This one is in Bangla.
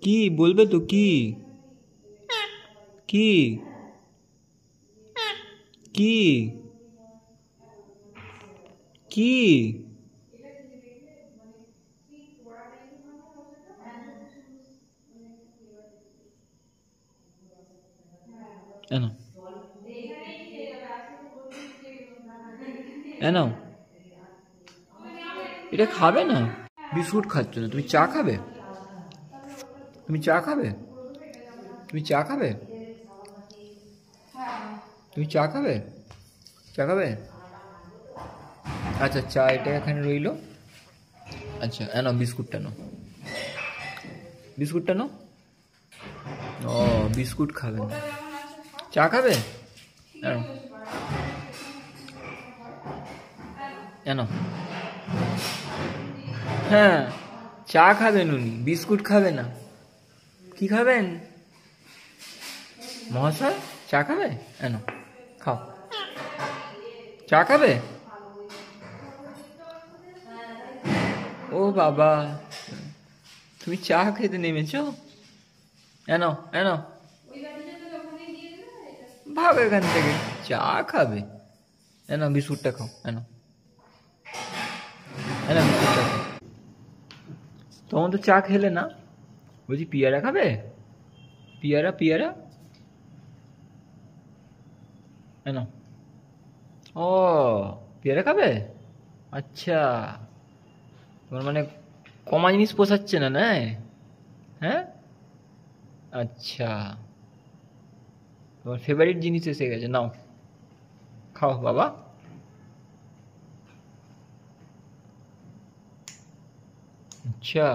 কি বলবে তো? কি কি কি কি এনো এনো, এটা খাবে না? বিস্কুট খাচ্ছ না? তুমি চা খাবে? তুমি চা খাবে? তুমি চা খাবে? তুমি চা খাবে? চা খাবে? আচ্ছা, চা এটা এখানে রইলো। আচ্ছা, এনো বিস্কুটটা নাও, বিস্কুটটা নাও। ও, বিস্কুট খাবে না, চা খাবে? এনো এনো। হ্যাঁ, চা খাবেন উনি, বিস্কুট খাবে না। কি খাবেন মহাশয়? চা খাবে? এনো খাও। চা খাবে? ও বাবা, তুমি চা খেতে নেমেছো? এনো এনো, ভাগ এখান থেকে। চা খাবে? এনো বিস্কুটটা খাও। এনো এনো বিস্কুটটা খাও। তখন তো চা খেলে না। বলছি পিয়ারা খাবে? পিয়ারা পিয়ারা। এনো। ও, পেয়ারা খাবে? আচ্ছা, তোমার মানে কমা জিনিস পোষাচ্ছে না, না? হ্যাঁ, আচ্ছা, তোমার ফেভারিট জিনিস এসে গেছে, নাও খাও বাবা। আচ্ছা।